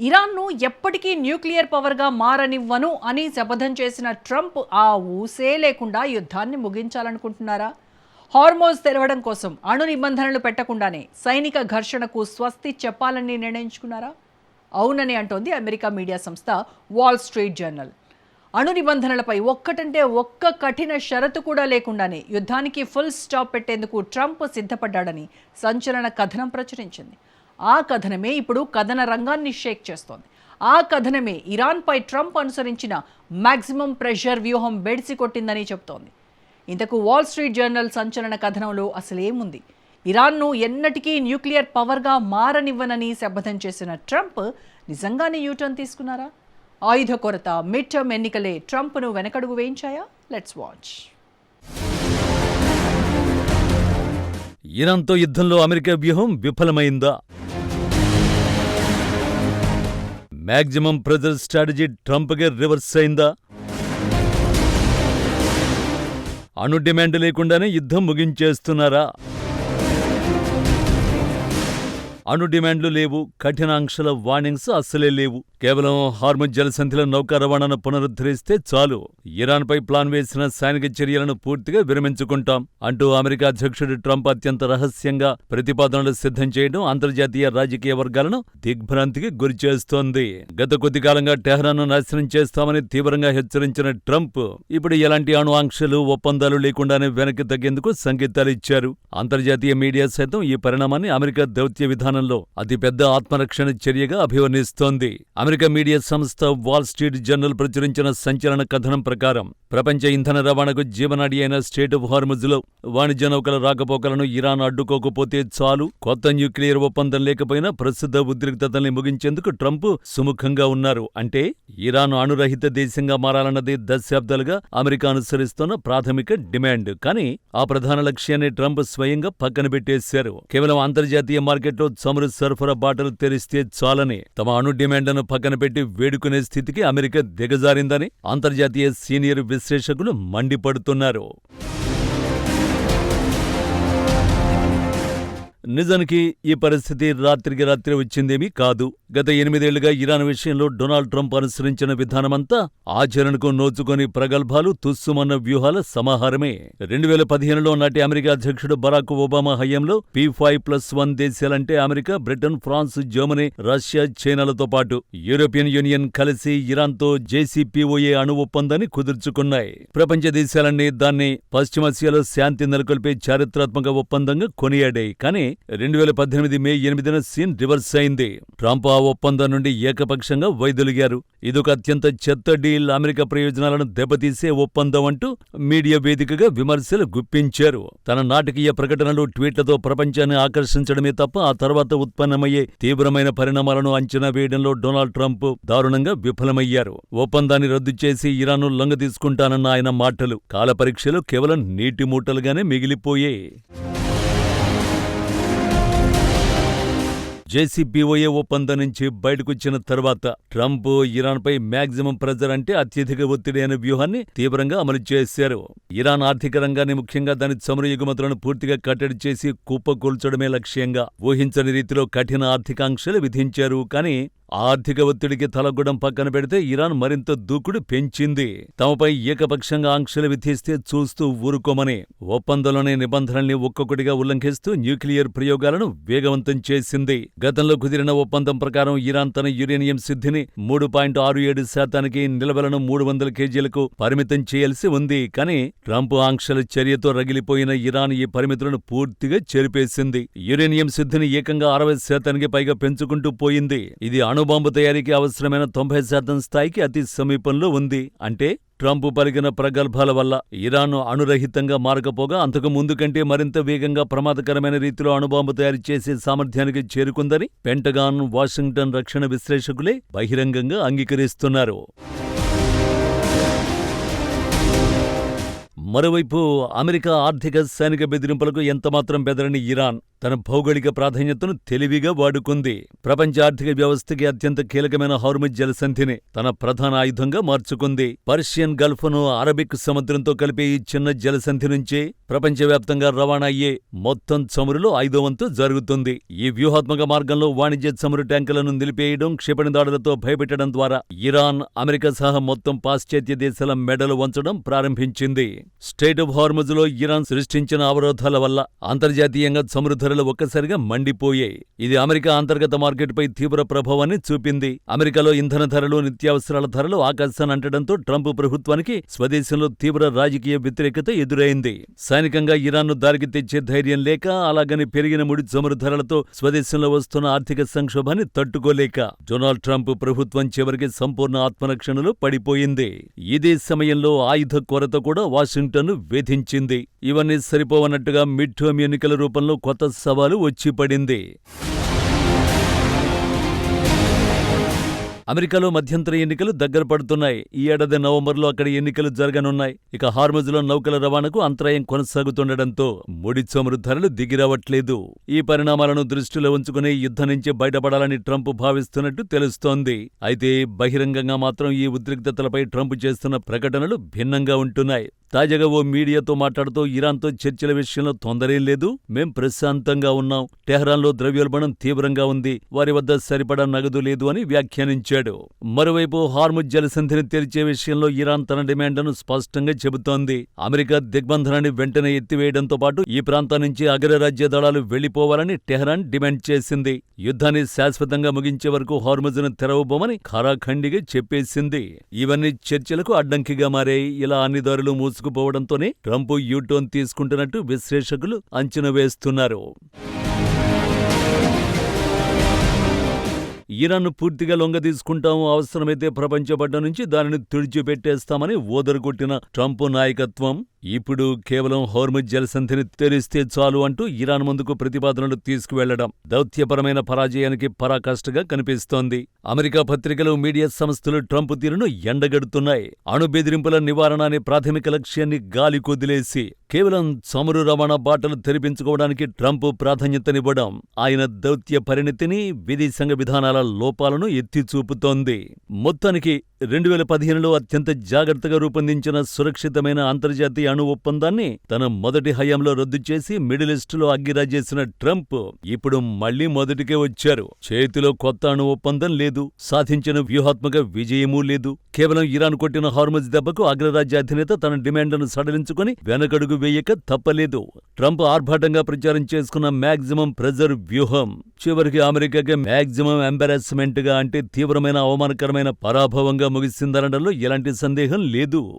ఇరాన్ను ఎప్పటికీ న్యూక్లియర్ పవర్గా మారనివ్వను అని శపథం చేసిన ట్రంప్ ఆ ఊసే లేకుండా యుద్ధాన్ని ముగించాలనుకుంటున్నారా? హార్మోజ్ తెరవడం కోసం అణు నిబంధనలు పెట్టకుండానే సైనిక ఘర్షణకు స్వస్తి చెప్పాలని నిర్ణయించుకున్నారా? అవునని అంటోంది అమెరికా మీడియా సంస్థ వాల్ స్ట్రీట్ జర్నల్. అణు నిబంధనలపై ఒక్కటంటే ఒక్క కఠిన షరతు కూడా లేకుండానే యుద్ధానికి ఫుల్ స్టాప్ పెట్టేందుకు ట్రంప్ సిద్ధపడ్డాడని సంచలన కథనం ప్రచురించింది. ఆ కథనమే ఇప్పుడు కథన రంగాన్ని షేక్ చేస్తోంది. ఆ కథనమే ఇరాన్పై ట్రంప్ అనుసరించిన మ్యాక్సిమం ప్రెషర్ వ్యూహం బెడిసి కొట్టిందని చెబుతోంది. ఇంతకు వాల్ స్ట్రీట్ జర్నల్ సంచలన కథనంలో అసలేముంది? ఇరాన్ను ఎన్నటికీ న్యూక్లియర్ పవర్గా మారనివ్వనని శపథం చేసిన ట్రంప్ నిజంగానే యూటర్న్ తీసుకున్నారా? ఆయుధ కొరత, మిడ్ టర్మ్ ఎన్నికలే ట్రంప్ను వెనకడుగు వేయించాయా? Let's watch. ఇరాన్తో యుద్ధంలో అమెరికా వ్యూహం విఫలమైందా? మ్యాక్సిమం ప్రెజర్ స్ట్రాటజీ ట్రంప్కి రివర్స్ అయిందా? అణు డిమాండ్ లేకుండానే యుద్ధం ముగించేస్తున్నారా? అణు డిమాండ్లు లేవు, కఠిన ఆంక్షల వార్నింగ్స్ అస్సలే లేవు. కేవలం హార్ముజ్ జలసంధిలో నౌకా రవాణాను పునరుద్ధరిస్తే చాలు, ఇరాన్పై ప్లాన్ వేసిన సైనిక చర్యలను పూర్తిగా విరమించుకుంటాం అంటూ అమెరికా అధ్యక్షుడు ట్రంప్ అత్యంత రహస్యంగా ప్రతిపాదనలు సిద్ధం చేయడం అంతర్జాతీయ రాజకీయ వర్గాలను దిగ్భ్రాంతికి గురిచేస్తోంది. గత కొద్ది కాలంగా టెహ్రాన్ను నాశనం చేస్తామని తీవ్రంగా హెచ్చరించిన ట్రంప్ ఇప్పుడు ఎలాంటి అణు ఆంక్షలు, ఒప్పందాలు లేకుండానే వెనక్కి తగ్గేందుకు సంకేతాలిచ్చారు. అంతర్జాతీయ మీడియా సైతం ఈ పరిణామాన్ని అమెరికా దౌత్య విధానంలో అతిపెద్ద ఆత్మరక్షణ చర్యగా అభివర్ణిస్తోంది. అమెరికా మీడియా సంస్థ వాల్ స్ట్రీట్ జర్నల్ ప్రచురించిన సంచలన కథనం ప్రకారం ప్రపంచ ఇంధన రవాణాకు జీవనాడి అయిన స్ట్రెయిట్ ఆఫ్ హార్ముజ్లో వాణిజ్య నౌకల రాకపోకలను ఇరాన్ అడ్డుకోకపోతే చాలు, కొత్త న్యూక్లియర్ ఒప్పందం లేకపోయినా ప్రస్తుత ఉద్రిక్తతల్ని ముగించేందుకు ట్రంప్ సుముఖంగా ఉన్నారు. అంటే ఇరాన్ అణురహిత దేశంగా మారాలన్నది దశాబ్దాలుగా అమెరికా అనుసరిస్తున్న ప్రాథమిక డిమాండ్. కానీ ఆ ప్రధాన లక్ష్యాన్ని ట్రంప్ స్వయంగా పక్కన పెట్టేశారు. కేవలం అంతర్జాతీయ మార్కెట్లో చమురు సరఫరా బాటలు తెరిస్తే చాలని తమ అణు డిమాండ్లను పక్కన పెట్టి వేడుకునే స్థితికి అమెరికా దిగజారిందని అంతర్జాతీయ సీనియర్ విశ్లేషకులు మండిపడుతున్నారు. నిజానికి ఈ పరిస్థితి రాత్రికి రాత్రి వచ్చిందేమీ కాదు. గత 8 ఏళ్లుగా ఇరాన్ విషయంలో డొనాల్డ్ ట్రంప్ అనుసరించిన విధానమంతా ఆచరణకు నోచుకొని ప్రగల్భాలు, తుస్సుమన్న వ్యూహాల సమాహారమే. 2015లో నాటి అమెరికా అధ్యక్షుడు బరాక్ ఒబామా హయాంలో P5+1 దేశాలంటే America, Britain, France, Germany, Russia, చైనాలతో పాటు యూరోపియన్ యూనియన్ కలిసి ఇరాన్తో JCPOA అణు ఒప్పందాన్ని కుదుర్చుకున్నాయి. ప్రపంచ దేశాలన్నీ దాన్ని పశ్చిమాసియాలో శాంతి నెలకొల్పే చారిత్రాత్మక ఒప్పందంగా కొనియాడాయి. కానీ 2018 మే 8న సీన్ రివర్స్ అయింది. ట్రంప్ ఆ ఒప్పందం నుండి ఏకపక్షంగా వైదొలిగారు. ఇదొక అత్యంత చెత్త డీల్, అమెరికా ప్రయోజనాలను దెబ్బతీసే ఒప్పందం అంటూ మీడియా వేదికగా విమర్శలు గుప్పించారు. తన నాటకీయ ప్రకటనలు, ట్వీట్లతో ప్రపంచాన్ని ఆకర్షించడమే తప్ప ఆ తర్వాత ఉత్పన్నమయ్యే తీవ్రమైన పరిణామాలను అంచనా వేయడంలో డొనాల్డ్ ట్రంప్ దారుణంగా విఫలమయ్యారు. ఒప్పందాన్ని రద్దు చేసి ఇరాన్ను లొంగదీసుకుంటానన్న ఆయన మాటలు కాలపరీక్షలో కేవలం నీటి మూటలుగానే మిగిలిపోయాయి. JCPOA ఒప్పందం నుంచి బయటకొచ్చిన తర్వాత ట్రంప్ ఇరాన్పై మ్యాక్సిమం ప్రెజర్ అంటే అత్యధిక ఒత్తిడి అనే వ్యూహాన్ని తీవ్రంగా అమలు చేశారు. ఇరాన్ ఆర్థిక రంగాన్ని, ముఖ్యంగా దాని చమురు ఎగుమతులను పూర్తిగా కట్టడి చేసి కుప్పకూల్చడమే లక్ష్యంగా ఊహించని రీతిలో కఠిన ఆర్థికాంక్షలు విధించారు. కానీ ఆర్థిక ఒత్తిడికి తలగొడం పక్కన పెడితే ఇరాన్ మరింత దూకుడు పెంచింది. తమపై ఏకపక్షంగా ఆంక్షలు విధిస్తే చూస్తూ ఊరుకోమని ఒప్పందంలోని నిబంధనల్ని ఒక్కొక్కటిగా ఉల్లంఘిస్తూ న్యూక్లియర్ ప్రయోగాలను వేగవంతం చేసింది. గతంలో కుదిరిన ఒప్పందం ప్రకారం ఇరాన్ తన యురేనియం సిద్ధిని 3.67% నిల్వలను 300 కేజీలకు పరిమితం చేయాల్సి ఉంది. కానీ ట్రంప్ ఆంక్షల చర్యతో రగిలిపోయిన ఇరాన్ ఈ పరిమితులను పూర్తిగా చెరిపేసింది. యురేనియం సిద్ధిని ఏకంగా 60% పైగా పెంచుకుంటూ పోయింది. ఇది అణుబాంబు తయారీకి అవసరమైన 90% స్థాయికి అతి సమీపంలో ఉంది. అంటే ట్రంప్ పలికిన ప్రగల్భాల వల్ల ఇరాన్ అణురహితంగా మారకపోగా అంతకు ముందు కంటే మరింత వేగంగా ప్రమాదకరమైన రీతిలో అణుబాంబు తయారు చేసే సామర్థ్యానికి చేరుకుందని పెంటగాన్, వాషింగ్టన్ రక్షణ విశ్లేషకులే బహిరంగంగా అంగీకరిస్తున్నారు. మరోవైపు అమెరికా ఆర్థిక సైనిక బెదిరింపులకు ఎంతమాత్రం బెదరని ఇరాన్ తన భౌగోళిక ప్రాధాన్యతను తెలివిగా వాడుకుంది. ప్రపంచ ఆర్థిక వ్యవస్థకి అత్యంత కీలకమైన హార్ముజ్ జలసంధిని తన ప్రధాన ఆయుధంగా మార్చుకుంది. పర్షియన్ గల్ఫ్ను అరబిక్ సముద్రంతో కలిపే ఈ చిన్న జలసంధి నుంచి ప్రపంచవ్యాప్తంగా రవాణా అయ్యే మొత్తం చమురులో 5వ వంతు జరుగుతుంది. ఈ వ్యూహాత్మక మార్గంలో వాణిజ్య చమురు ట్యాంకులను నిలిపేయడం, క్షిపణి దాడులతో భయపెట్టడం ద్వారా ఇరాన్, అమెరికా సహా మొత్తం పాశ్చాత్య దేశాల మెడలు వంచడం ప్రారంభించింది. స్టేట్ ఆఫ్ హార్ముజ్లో ఇరాన్ సృష్టించిన అవరోధాల వల్ల అంతర్జాతీయంగా చమురు ధరలు ఒక్కసారిగా మండిపోయాయి. ఇది అమెరికా అంతర్గత మార్కెట్పై తీవ్ర ప్రభావాన్ని చూపింది. అమెరికాలో ఇంధన ధరలు, నిత్యావసరాల ధరలు ఆకాశాన్ని అంటడంతో ట్రంప్ ప్రభుత్వానికి స్వదేశంలో తీవ్ర రాజకీయ వ్యతిరేకత ఎదురైంది. సైనికంగా ఇరాన్ను దారికి తెచ్చే ధైర్యం లేక, అలాగని పెరిగిన ముడి చమురు ధరలతో స్వదేశంలో వస్తున్న ఆర్థిక సంక్షోభాన్ని తట్టుకోలేక డొనాల్డ్ ట్రంప్ ప్రభుత్వం చివరికి సంపూర్ణ ఆత్మరక్షణలో పడిపోయింది. ఇదే సమయంలో ఆయుధ కొరత కూడా వాషింగ్టన్ను వేధించింది. ఇవన్నీ సరిపోవన్నట్టుగా మిడ్ టర్మ్ ఎన్నికల రూపంలో కొత్త సవాలు వచ్చి పడింది. అమెరికాలో మధ్యంతర ఎన్నికలు దగ్గర పడుతున్నాయి. ఈ ఏడాది నవంబర్లో అక్కడ ఎన్నికలు జరగనున్నాయి. ఇక హార్ముజ్లో నౌకల రవాణాకు అంతరాయం కొనసాగుతుండటంతో ముడి చమురు ధరలు దిగిరావట్లేదు. ఈ పరిణామాలను దృష్టిలో ఉంచుకుని యుద్ధం నుంచి బయటపడాలని ట్రంప్ భావిస్తున్నట్టు తెలుస్తోంది. అయితే బహిరంగంగా మాత్రం ఈ ఉద్రిక్తతలపై ట్రంప్ చేస్తున్న ప్రకటనలు భిన్నంగా ఉంటున్నాయి. తాజాగా ఓ మీడియాతో మాట్లాడుతూ ఇరాన్తో చర్చల విషయంలో తొందరేం లేదు, మేం ప్రశాంతంగా ఉన్నాం, టెహ్రాన్లో ద్రవ్యోల్బణం తీవ్రంగా ఉంది, వారి వద్ద సరిపడా నగదు లేదు అని వ్యాఖ్యానించాడు. మరోవైపు హార్ముజ్ జలసంధిని తెరిచే విషయంలో ఇరాన్ తన డిమాండ్ను స్పష్టంగా చెబుతోంది. అమెరికా దిగ్బంధనాన్ని వెంటనే ఎత్తివేయడంతో పాటు ఈ ప్రాంతం నుంచి అగ్రరాజ్య దళాలు వెళ్లిపోవాలని టెహ్రాన్ డిమాండ్ చేసింది. యుద్ధాన్ని శాశ్వతంగా ముగించే వరకు హార్ముజ్ను తెరవబోమని ఖరాఖండిగా చెప్పేసింది. ఇవన్నీ చర్చలకు అడ్డంకిగా మారాయి. ఇలా అన్ని దారులు మూసుకుపోవడంతోనే ట్రంప్ యూటర్న్ తీసుకుంటున్నట్టు విశ్లేషకులు అంచనా వేస్తున్నారు. ఇరాన్ను పూర్తిగా లొంగదీసుకుంటాం, అవసరమైతే ప్రపంచ పడ్డ నుంచి దానిని తుడిచిపెట్టేస్తామని ఓదరుకొట్టిన ట్రంప్ నాయకత్వం ఇప్పుడు కేవలం హార్ముజ్ జలసంధిని తెరిస్తే చాలు అంటూ ఇరాన్ ముందుకు ప్రతిపాదనలు తీసుకువెళ్లడం దౌత్యపరమైన పరాజయానికి పరాకాష్ఠగా కనిపిస్తోంది. అమెరికా పత్రికలు, మీడియా సంస్థలు ట్రంప్ తీరును ఎండగడుతున్నాయి. అణు బెదిరింపుల నివారణ అనే ప్రాథమిక లక్ష్యాన్ని గాలి కొదిలేసి కేవలం చమురు రవాణా బాటలు తెరిపించుకోవడానికి ట్రంప్ ప్రాధాన్యతనివ్వడం ఆయన దౌత్య పరిణతిని, విదేశాంగ విధానాల లోపాలను ఎత్తిచూపుతోంది. మొత్తానికి 2015లో అత్యంత జాగ్రత్తగా రూపొందించిన సురక్షితమైన అంతర్జాతీయ అణు ఒప్పందాన్ని తన మొదటి హయాంలో రద్దు చేసి మిడిల్ ఈస్టులో అగ్గిరాజేసిన ట్రంప్ ఇప్పుడు మళ్లీ మొదటికే వచ్చారు. చేతిలో కొత్త అణు ఒప్పందం లేదు, సాధించిన వ్యూహాత్మక విజయమూ లేదు. కేవలం ఇరాన్ కొట్టిన హార్ముజ్ దెబ్బకు అగ్రరాజ్య అధినేత తన డిమాండ్లను సడలించుకుని వెనకడుగు వేయక తప్పలేదు. ట్రంప్ ఆర్భాటంగా ప్రచారం చేసుకున్న మ్యాక్సిమం ప్రెజర్ వ్యూహం చివరికి అమెరికాకి మ్యాక్సిమం ఎంబారాస్మెంట్ గా, అంటే తీవ్రమైన అవమానకరమైన పరాభవంగా ముగిసిందనడంలో ఎలాంటి సందేహం లేదు.